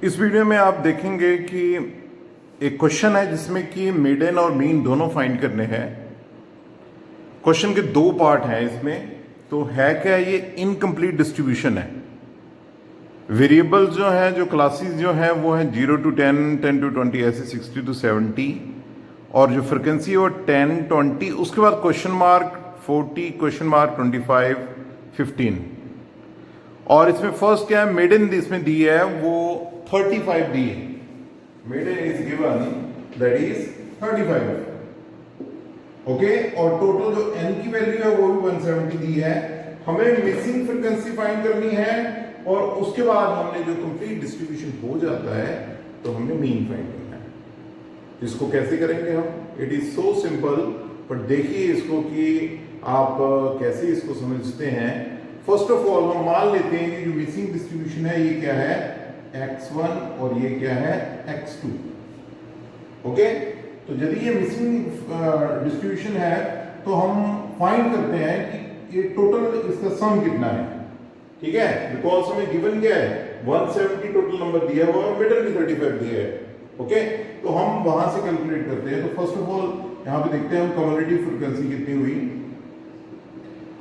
इस वीडियो में आप देखेंगे कि एक क्वेश्चन है जिसमें कि मीडियन और मीन दोनों फाइंड करने हैं। क्वेश्चन के दो पार्ट हैं इसमें। तो है क्या, ये इनकम्प्लीट डिस्ट्रीब्यूशन है। वेरिएबल्स जो हैं, जो क्लासेस जो हैं वो हैं 0 to 10, 10 to 20, ऐसे 60 to 70, और जो फ्रिक्वेंसी है वो 10, 20, उसके बाद क्वेश्चन मार्क 40, क्वेश्चन मार्क 25, 15। और इसमें फर्स्ट क्या है, मेडन इसमें दी है वो 35 दी है। Median is given that is 35। Okay, और टोटल जो n की वैल्यू है वो भी 170 दी है। हमें मिसिंग फ्रीक्वेंसी फाइंड करनी है, और उसके बाद हमने जो कंप्लीट डिस्ट्रीब्यूशन हो जाता है तो हमने मीन फाइंड करना है। इसको कैसे करेंगे हम? It is so simple, but देखिए इसको कि आप कैसे इसको समझते हैं। फर्स्ट ऑफ ऑल हम मान लेते हैं कि जो मिसिंग डिस्ट्रीब्यूशन है ये क्या है, x1, और ये क्या है, x2। ओके, तो यदि ये मिसिंग डिस्ट्रीब्यूशन है तो हम फाइंड करते हैं कि ये टोटल इसका सम कितना है। ठीक है, बिकॉज हमें गिवन क्या है, 170 टोटल नंबर दिया हुआ है और मिडल भी 35 दिया है। ओके, तो हम वहां से कैलकुलेट करते हैं। तो फर्स्ट ऑफ ऑल यहां पे देखते हैं हम कम्युलेटिव फ्रीक्वेंसी कितनी हुई।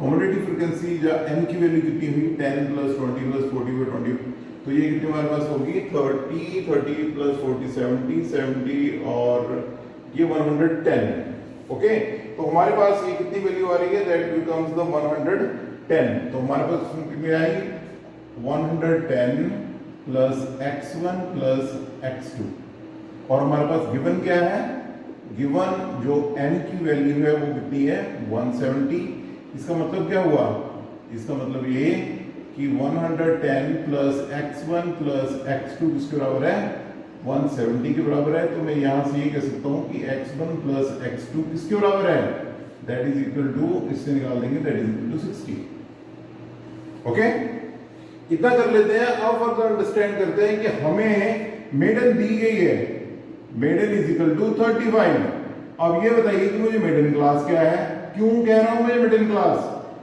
कम्युलेटिव फ्रीक्वेंसी या n की वैल्यू कितनी हुई, 10 प्लस 20 प्लस 40 पर 20, तो ये कितनी हमारे पास होगी, 30, 30 प्लस 40, 70, 70, और ये 110। ओके, तो हमारे पास ये कितनी वैल्यू आ रही है, दैट बिकम्स द 110। तो हमारे पास कितनी आई, 110 प्लस x1 प्लस x2, और हमारे पास गिवन क्या है, गिवन जो n की वैल्यू है वो कितनी है, 170। इसका मतलब क्या हुआ, इसका मतलब ये कि 110 प्लस x1 प्लस x2 किसके बराबर है, 170 के बराबर है। तो मैं यहां से ये कह सकता हूं कि x1 प्लस x2 किसके बराबर है, दैट इज इक्वल टू, इससे निकाल देंगे, that is equal to 60। Okay, इतना कर लेते हैं। अब फर्दर अंडरस्टैंड करते हैं कि हमें मेडन दी गई है, मेडन इज इक्वल टू 35। अब ये बताइए कि मुझे मेडन क्लास क्या है। क्यों कह रहा हूं मैं मिडल क्लास,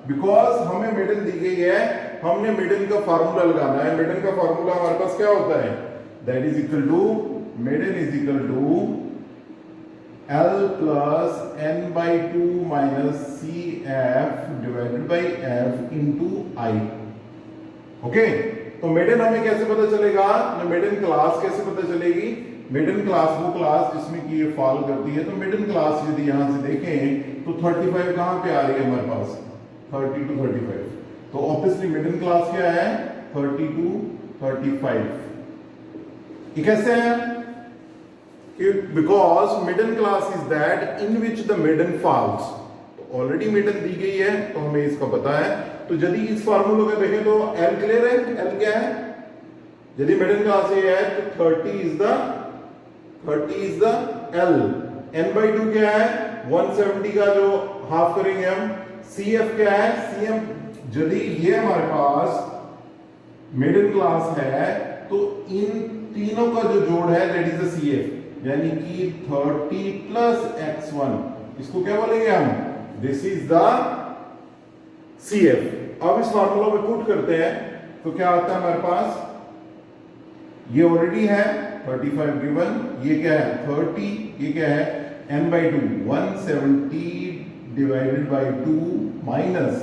बिकॉज हमें मिडल दी गई है, हमने मिडल का फार्मूला लगाना है। मिडल का फार्मूला हमारे पास क्या होता है, that is equal to, middle is equal to L plus n/2 minus CF divided by F into I। Okay, तो मिडल हमें कैसे पता चलेगा, मिडल क्लास कैसे पता चलेगी। मिडल क्लास वो क्लास जिसमें कि ये फॉल करती है। तो मिडल क्लास यदि यहां से देखें तो 35 कहां पे आ रही है हमारे पास, 30 to 35। तो ऑब्वियसली मिडल क्लास क्या है, 30 to 35। ये कैसे है, because middle class is that in which the middle falls. तो ऑलरेडी मिडल दी गई है तो हमें इसका पता है। तो यदि इस फार्मूले में देखें तो L क्लियर है, L क्या है, यदि मिडल क्लास ये है तो 30 इज द L। n/2 क्या है, 170 का जो हाफ करेंगे हम। CF क्या है, CM यदि ये हमारे पास मिडिल क्लास है तो इन तीनों का जो जोड़ है दैट इज द CF, यानी कि 30 प्लस x1, इसको क्या बोलेंगे हम, दिस इज द CF। अब इस फार्मूला में पुट करते हैं तो क्या आता है हमारे पास, ये ऑलरेडी है 35 गिवन, ये क्या है 30, ये क्या है n/2, 170 divided by 2 minus,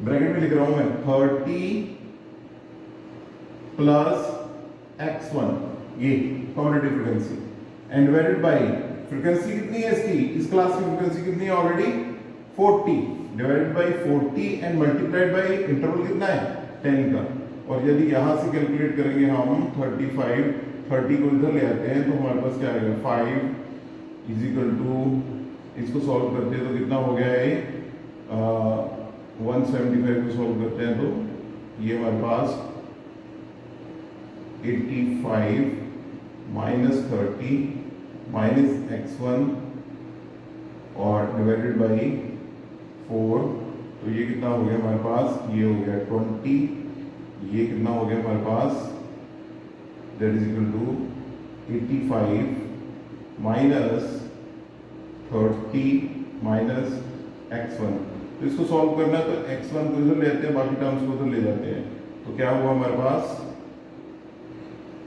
bracket में लिख रहा हूं मैं, 30 प्लस x1, ये cumulative frequency, and divided by frequency कितनी है इसकी, इस क्लास की फ्रीक्वेंसी कितनी है already, 40 divided by 40 and multiplied by interval कितना है, 10 का। और यदि यहां से कैलकुलेट करेंगे हम 35, 30 को इधर ले आते हैं तो हमारे पास क्या आएगा, 5 इज इक्वल टू, इसको सॉल्व करते हैं तो कितना हो गया है, 175 को सॉल्व करते हैं तो ये हमारे पास 85 माइनस 30 माइनस x1 और डिवाइडेड बाई 4, तो ये कितना हो गया हमारे पास, ये हो गया 20, ये कितना हो गया हमारे पास, that is equal to 85 minus 30 minus x1। तो इसको सॉल्व करना है तो x1 को इधर लेते हैं, बाकी टर्म्स को उधर ले जाते हैं। तो क्या हुआ हमारे पास,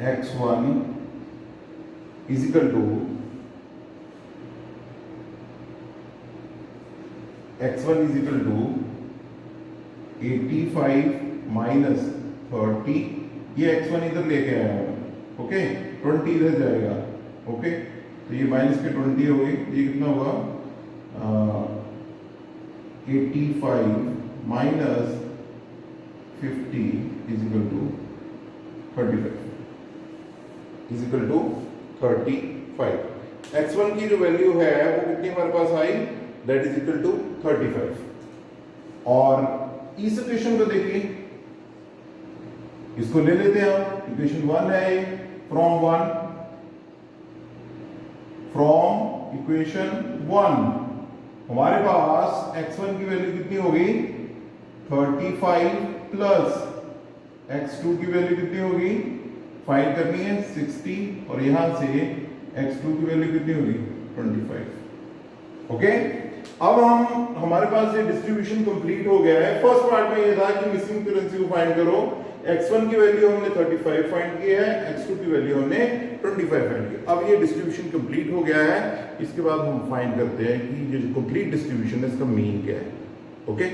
x1 is equal to x1 is equal to 85 minus 30, ये x1 इधर लेके आया हूं, ओके 20 इधर जाएगा, ओके तो ये माइनस के 20 हो गई, ये कितना होगा 85 minus 50 is equal to 35 is equal to 35। x1 की जो वैल्यू है वो कितनी हमारे पास आई, दैट इज इक्वल टू 35। और इस इक्वेशन को देखिए, इसको ले लेते हैं हम, इक्वेशन 1 है फ्रॉम इक्वेशन 1 हमारे पास x1 की वैल्यू कितनी होगी 35 प्लस x2 की वैल्यू कितनी होगी, फाइंड करनी है 60, और यहां से x2 की वैल्यू कितनी होगी 25, ओके। अब हमारे पास ये डिस्ट्रीब्यूशन कंप्लीट हो गया है। फर्स्ट पार्ट में ये था कि मिसिंग फ्रीक्वेंसी को फाइंड करो, x1 की वैल्यू हमने 35 फाइंड की है, x2 की वैल्यू हमने 25 फाइंड की। अब ये डिस्ट्रीब्यूशन कंप्लीट हो गया है, इसके बाद हम फाइंड करते हैं कि ये जो कंप्लीट डिस्ट्रीब्यूशन है इसका मीन क्या है, ओके।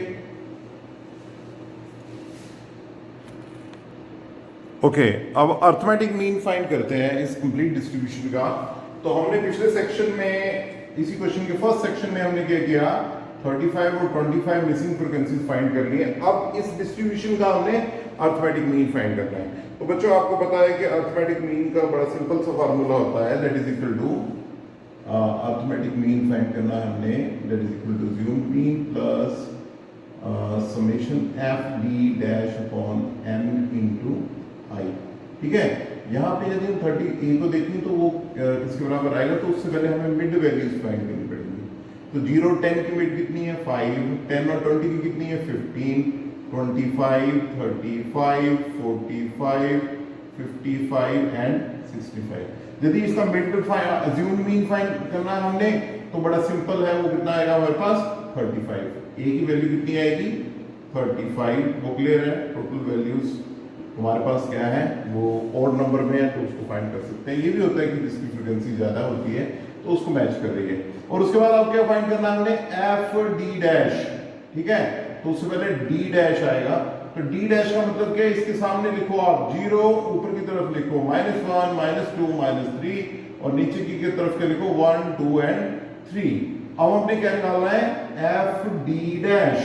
ओके अब अर्थमेटिक मीन फाइंड करते हैं इस कंप्लीट डिस्ट्रीब्यूशन का। तो हमने पिछले सेक्शन में, इसी क्वेश्चन के फर्स्ट सेक्शन में हमने क्या किया, 35 और 25 मिसिंग फ्रीक्वेंसीज फाइंड कर ली है। अब इस डिस्ट्रीब्यूशन का हमने अर्थमेटिक मीन फाइंड करना है। तो बच्चों आपको पता है कि अर्थमेटिक मीन का बड़ा सिंपल सा फार्मूला होता है, that is equal to arithmetic mean find करना है हमने, that is equal to assumed mean plus summation f d dash upon n into i, ठीक है। यहाँ पे यदि हम 30 को देखें तो वो किसके बराबर आएगा, तो उससे पहले हमें मिड वैल्यूज फाइंड करनी पड़ेगी। तो 0 10 की मिड कितनी है 5, 10 और 20 की कितनी है 15, 25, 35, 45, 55 एंड 65। यदि इसका मिड अज्यूम्ड मीन फाइंड करना है हमने, तो बड़ा सिंपल है, वो कितना आएगा हमारे पास 35। ए की वैल्यू कितनी आएगी 35, वो क्लियर है। टोटल वैल्यूज हमारे पास क्या है, वो ऑड नंबर में है तो उसको फाइंड कर सकते हैं। ये भी होता है कि जिसकी फ्रीक्वेंसी ज्यादा होती है तो उसको मैच कर रही है। और उसके बाद आप क्या फाइंड करना है हमने, एफ डी डैश, ठीक है। तो उससे पहले डी डैश आएगा, तो डी डैश का मतलब क्या है, इसके सामने लिखो आप 0, ऊपर की तरफ लिखो -1, -2, -3, और नीचे की तरफ क्या लिखो 1, 2 एंड 3। अब हमने क्या निकालना है, एफ डी डैश।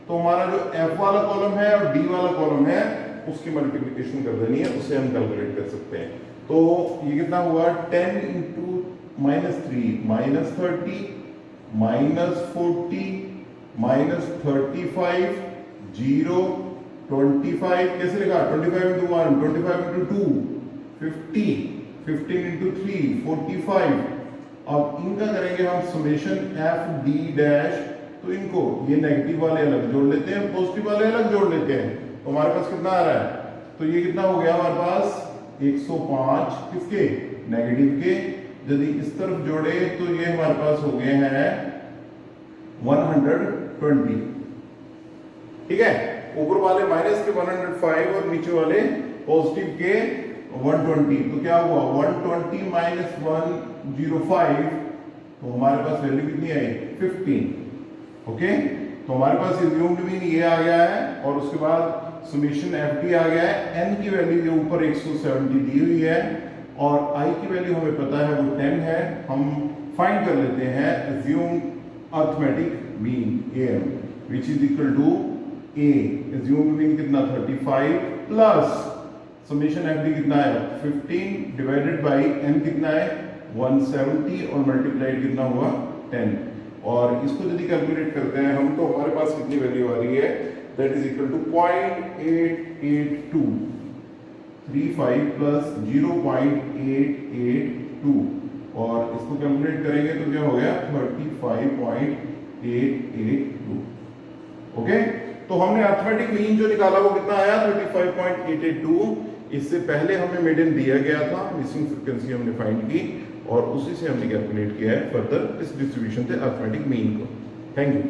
तो हमारा जो एफ वाला कॉलम है और डी वाला कॉलम है उसकी मल्टीप्लिकेशन कर देनी है, उससे हम कैलकुलेट कर सकते हैं। तो ये कितना हुआ 10 इंटू -3 -30 -40 -35 0 25, कैसे लिखा 25 इंटू 1 25 इंटू 2 50 15 इंटू 3 45। अब इनका करेंगे हम समेशन एफ डी डैश। तो इनको ये नेगेटिव वाले अलग जोड़ लेते हैं, पॉजिटिव वाले अलग जोड़ लेते हैं, तो हमारे पास कितना आ रहा है, तो ये कितना हो गया हमारे पास 105 किसके, नेगेटिव के। यदि इस तरफ जोड़े तो ये हमारे पास हो गए हैं 120, ठीक है। ऊपर वाले माइनस के 105 और नीचे वाले पॉजिटिव के 120, तो क्या हुआ 120 माइनस 105, तो हमारे पास वैल्यू कितनी आई 15, ओके। तो हमारे पास assumed मीन ये आ गया है, और उसके बाद समेशन एफ डी आ गया है। एन की वैल्यू ये ऊपर 170 दी हुई है, और आई की वैल्यू हमें पता है वो 10 है। हम फाइंड कर लेते हैं assumed arithmetic mean M, which is equal to A, assumed mean कितना 35 प्लस समेशन एफ डी कितना है 15 डिवाइडेड बाई एन कितना है 170, और मल्टीप्लाइड कितना हुआ 10। और इसको यदि कैलकुलेट करते हैं हम, तो हमारे पास कितनी वैल्यू आ रही है, that is equal to 0.88235 plus 0.882, और इसको कैलकुलेट करेंगे तो क्या हो गया 35.882, ओके। तो हमने अर्थमेटिक मीन जो निकाला वो कितना आया 35.882। इससे पहले हमें मिडियन दिया गया था, मिसिंग फ्रीक्वेंसी हमने फाइंड की, और उसी से हमने कैलकुलेट किया है फर्दर इस डिस्ट्रीब्यूशन से अर्थमेटिक मीन को। Thank you.